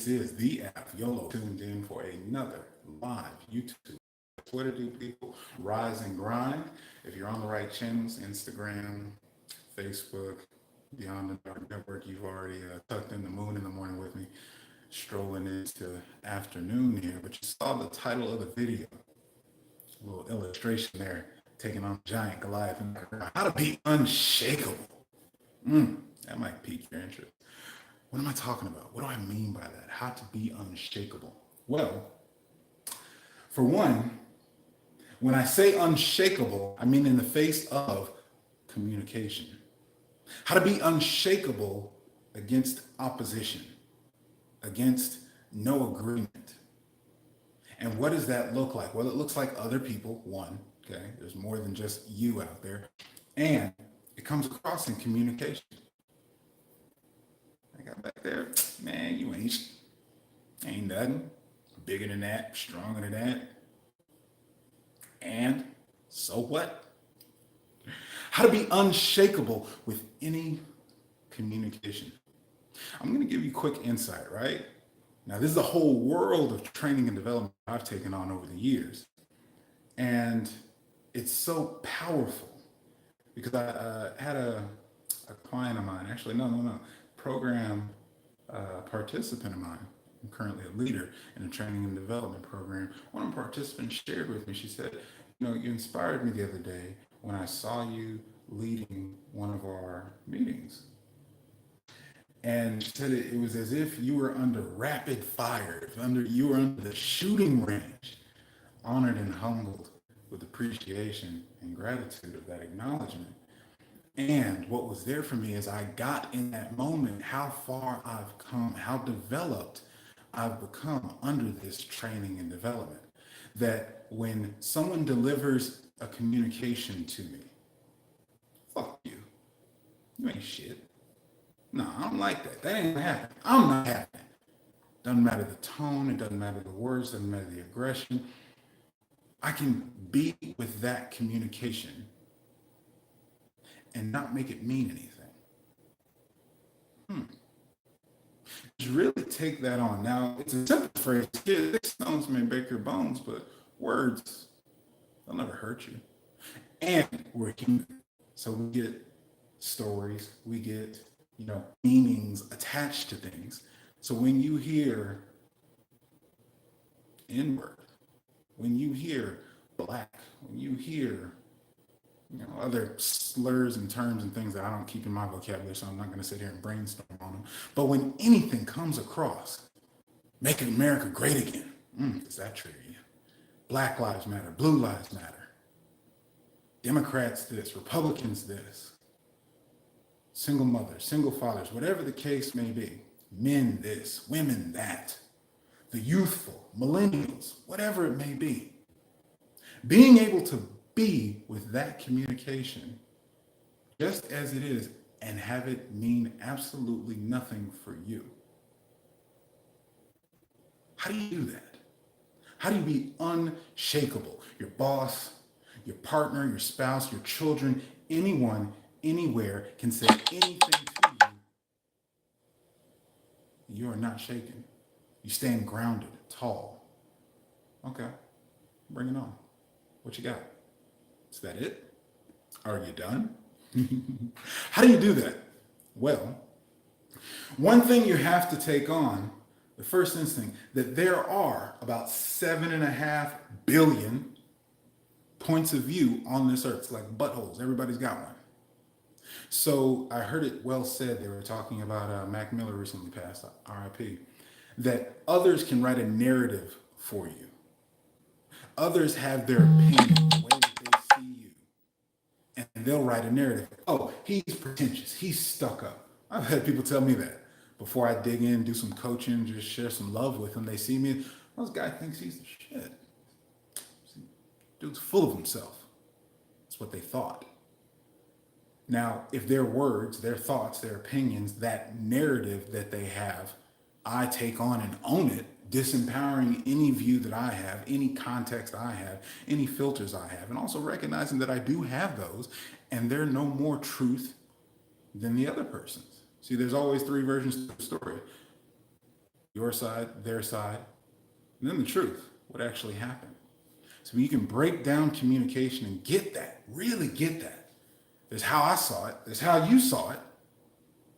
This is the app Yolo tuned in for another live YouTube. What it do, people? Rise and grind. If you're on the right channels, Instagram, Facebook, Beyond the Dark Network, you've already tucked in the moon in the morning with me, strolling into afternoon here. But you saw the title of the video, a little illustration there, taking on giant Goliath in the background. How to be unshakable. That might pique your interest. What am I talking about? What do I mean by that? How to be unshakable? Well, for one, when I say unshakable, I mean in the face of communication. How to be unshakable against opposition, against no agreement. And what does that look like? Well, it looks like other people, one, okay? There's more than just you out there. And it comes across in communication. I got back there, man, you ain't nothing. Bigger than that, stronger than that. And so what? How to be unshakable with any communication. I'm going to give you quick insight, right? Now, this is a whole world of training and development I've taken on over the years. And it's so powerful because I had a client of mine, actually, no, program participant of mine. I'm currently a leader in a training and development program. One of the participants shared with me, she said, you inspired me the other day when I saw you leading one of our meetings. And she said it was as if you were under rapid fire, you were under the shooting range, honored and humbled with appreciation and gratitude of that acknowledgement. And what was there for me is I got in that moment how far I've come, how developed I've become under this training and development. That when someone delivers a communication to me, fuck you. You ain't shit. No, I don't like that. That ain't gonna happen. I'm not happy. Doesn't matter the tone, it doesn't matter the words, doesn't matter the aggression. I can be with that communication and not make it mean anything. Just really take that on. Now, it's a simple phrase. Yeah, 6 stones may break your bones, but words, they'll never hurt you. And we're human. So we get stories, we get, meanings attached to things. So when you hear N-word, when you hear black, when you hear other slurs and terms and things that I don't keep in my vocabulary, so I'm not going to sit here and brainstorm on them. But when anything comes across, making America great again, does that trigger you? Black lives matter, blue lives matter. Democrats this, Republicans this. Single mothers, single fathers, whatever the case may be. Men this, women that. The youthful, millennials, whatever it may be. Being able to be with that communication just as it is and have it mean absolutely nothing for you. How do you do that? How do you be unshakable? Your boss, your partner, your spouse, your children, anyone, anywhere can say anything to you. You are not shaken. You stand grounded, tall. Okay, bring it on. What you got? Is that it? Are you done? How do you do that? Well, one thing you have to take on, the first instinct, that there are about 7.5 billion points of view on this earth. It's like buttholes. Everybody's got one. So I heard it well said, they were talking about Mac Miller recently passed, RIP, that others can write a narrative for you. Others have their opinion, the way that they see you, and they'll write a narrative. Oh, he's pretentious. He's stuck up. I've had people tell me that before I dig in, do some coaching, just share some love with them. They see me, well, this guy thinks he's the shit. Dude's full of himself. That's what they thought. Now, if their words, their thoughts, their opinions, that narrative that they have, I take on and own it, disempowering any view that I have, any context I have, any filters I have, and also recognizing that I do have those, and they're no more truth than the other person's. See, there's always three versions to the story. your side, their side, and then the truth, what actually happened. So you can break down communication and get that, really get that. There's how I saw it, there's how you saw it,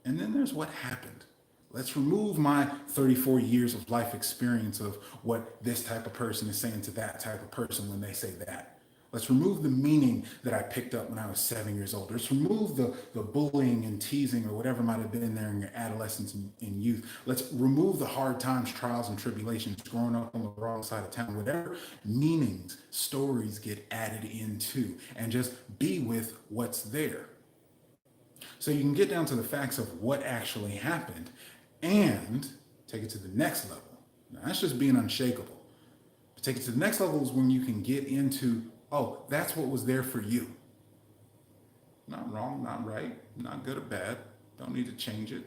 and then there's what happened. Let's remove my 34 years of life experience of what this type of person is saying to that type of person when they say that. Let's remove the meaning that I picked up when I was 7 years old. Let's remove the bullying and teasing or whatever might have been there in your adolescence and youth. Let's remove the hard times, trials, and tribulations, growing up on the wrong side of town, whatever meanings, stories get added into, and just be with what's there. So you can get down to the facts of what actually happened and take it to the next level. Now, that's just being unshakable. But take it to the next level is when you can get into, oh, that's what was there for you. Not wrong, not right, not good or bad. Don't need to change it.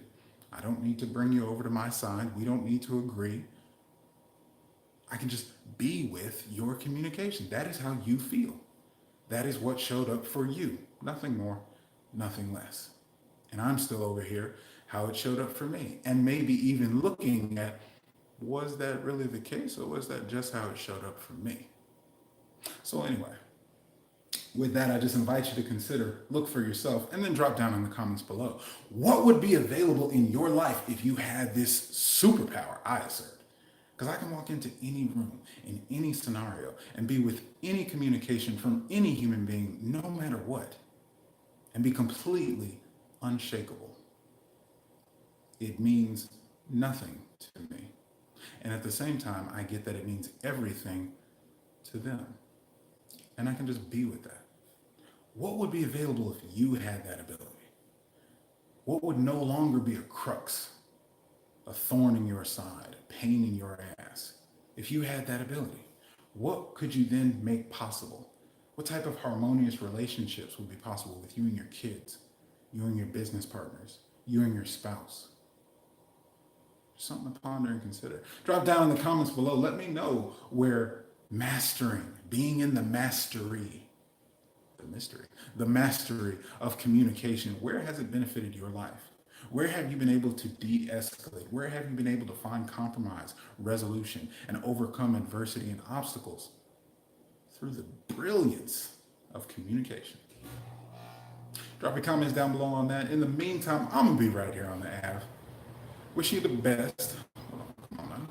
I don't need to bring you over to my side. We don't need to agree. I can just be with your communication. That is how you feel. That is what showed up for you. Nothing more, nothing less. And I'm still over here, how it showed up for me. And maybe even looking at, was that really the case, or was that just how it showed up for me? So anyway, with that, I just invite you to consider, look for yourself, and then drop down in the comments below. What would be available in your life if you had this superpower I assert? Because I can walk into any room, in any scenario, and be with any communication from any human being, no matter what, and be completely unshakable. It means nothing to me. And at the same time, I get that it means everything to them. And I can just be with that. What would be available if you had that ability? What would no longer be a crux, a thorn in your side, a pain in your ass? If you had that ability, what could you then make possible? What type of harmonious relationships would be possible with you and your kids, you and your business partners, you and your spouse? Something to ponder and consider. Drop down in the comments below. Let me know where mastering, being in the mastery, the mastery of communication, where has it benefited your life? Where have you been able to de-escalate? Where have you been able to find compromise, resolution, and overcome adversity and obstacles through the brilliance of communication? Drop your comments down below on that. In the meantime, I'm going to be right here on the Ave. Wish you the best. Hold on, come on now.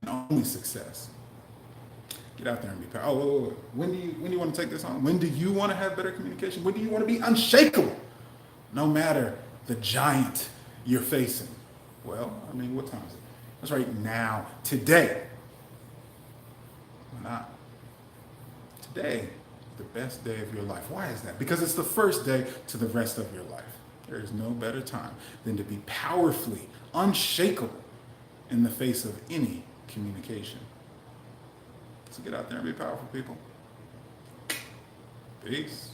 And only success. Get out there and be powerful. Oh, wait. When do you want to take this on? When do you want to have better communication? When do you want to be unshakable? No matter the giant you're facing. Well, I mean, what time is it? That's right now. Today. Why not? Today is the best day of your life. Why is that? Because it's the first day to the rest of your life. There is no better time than to be powerfully unshakable in the face of any communication. So get out there and be powerful, people. Peace.